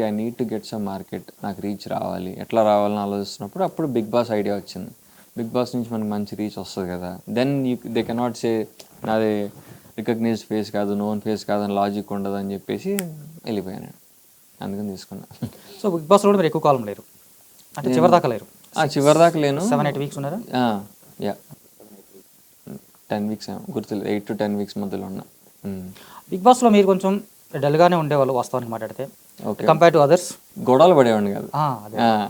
I need to get some market, నాకు reach రావాలి, ఎట్లా రావాలని ఆలోచిస్తున్నప్పుడు అప్పుడు బిగ్ బాస్ ఐడియా వచ్చింది. బిగ్ బాస్ నుంచి మనకి మంచి రీచ్ వస్తుంది కదా, దెన్ దే కెనాట్ సే నాది రికగ్నైజ్డ్ ఫేస్ కాదు, నోన్ ఫేస్ కాదు అని లాజిక్ ఉండదు అని చెప్పేసి వెళ్ళిపోయాను. అందుకని తీసుకున్నా. సో బిగ్ బాస్లో కూడా మీరు ఎక్కువ కాలం లేరు, అంటే చివరి దాకా లేరు. చివరి దాకా లేను. 7-8 వీక్స్ ఉన్నారా? యా 10 వీక్స్ గుర్తులేదు, 8 to 10 వీక్స్ మధ్యలో ఉన్నా. బిగ్ బాస్లో మీరు కొంచెం డల్గానే ఉండేవాళ్ళు వాస్తవానికి మాట్లాడితే, కంపేర్ టు అదర్స్. గొడవలు పడేవాడిని కాదు.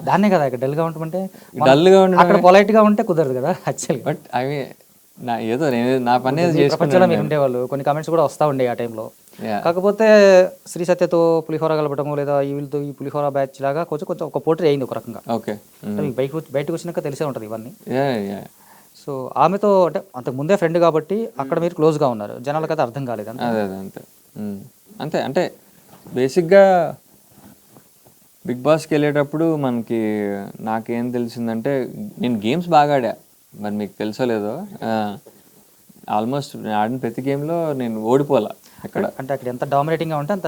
దాన్నే కదా ఇక్కడ డల్గా ఉంటుంటే, డల్గా ఉండే అక్కడ పొలైట్గా ఉంటే కుదరదు కదా యాక్చువల్గా. బట్ అవి నా ఏదో నేను నా పని ప్రపంచంలో మీరు ఉండేవాళ్ళు, కొన్ని కామెంట్స్ కూడా వస్తూ ఉండే ఆ టైంలో. కాకపోతే శ్రీ సత్యతో పులిహోర కలపడము లేదా వీళ్ళతో ఈ పులిహోర బ్యాచ్ లాగా కొంచెం కొంచెం ఒక పోటీ అయింది ఒక రకంగా. ఓకే, మీకు బయటకు వచ్చినాక తెలిసే ఉంటుంది ఇవన్నీ. సో ఆమెతో అంటే అంతకు ముందే ఫ్రెండ్ కాబట్టి అక్కడ మీరు క్లోజ్గా ఉన్నారు, జనాలకైతే అర్థం కాలేదు. అదే అంతే అంతే. అంటే బేసిక్గా బిగ్ బాస్కి వెళ్ళేటప్పుడు మనకి నాకేం తెలిసిందంటే, నేను గేమ్స్ బాగా ఆడా, మరి మీకు తెలుసో లేదో, ఆల్మోస్ట్ నేను ఆడిన ప్రతి గేమ్లో నేను ఓడిపోలా అక్కడ. అంటే అక్కడ ఎంత డామినేటింగ్గా ఉంటే అంత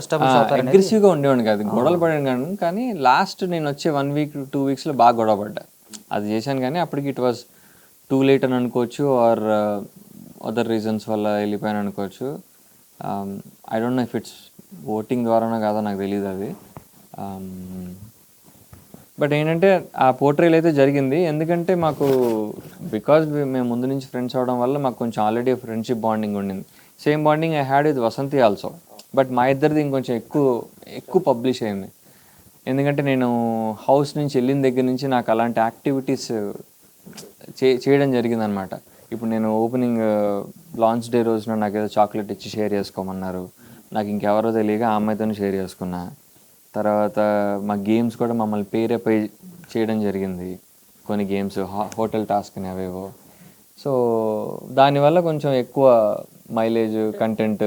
అగ్రెసివ్గా ఉండేవాడిని కాదు, గొడవలు పడాను. కానీ లాస్ట్ నేను వచ్చే 1 week 2 weeksలో బాగా గొడవ పడ్డా, అది చేశాను. కానీ అప్పటికి ఇట్ వాజ్ టూ లేట్ అని అనుకోవచ్చు, ఆర్ అదర్ రీజన్స్ వల్ల వెళ్ళిపోయాను అనుకోవచ్చు. I don't know if it's voting ద్వారానో కాదో నాకు తెలియదు అది. బట్ ఏంటంటే ఆ పోర్ట్రేల్ అయితే జరిగింది, ఎందుకంటే మాకు బికాజ్ మేము ముందు నుంచి ఫ్రెండ్స్ అవడం వల్ల మాకు కొంచెం ఆల్రెడీ ఫ్రెండ్షిప్ బాండింగ్ ఉండింది. Same bonding I had with Vasanthi also. But మా ఇద్దరిది ఇంకొంచెం ఎక్కువ పబ్లిష్ అయింది, ఎందుకంటే నేను హౌస్ నుంచి వెళ్ళిన దగ్గర నుంచి నాకు అలాంటి యాక్టివిటీస్ చేయడం జరిగిందనమాట. ఇప్పుడు నేను ఓపెనింగ్ లాంచ్ డే రోజున నాకు ఏదో చాక్లెట్ ఇచ్చి షేర్ చేసుకోమన్నారు, నాకు ఇంకెవరో తెలియక ఆ అమ్మాయితో షేర్ చేసుకున్నా. తర్వాత మా గేమ్స్ కూడా మమ్మల్ని పేరేపై చేయడం జరిగింది, కొన్ని గేమ్స్ హోటల్ టాస్క్ అని అవేవో. సో దానివల్ల కొంచెం ఎక్కువ మైలేజ్ కంటెంట్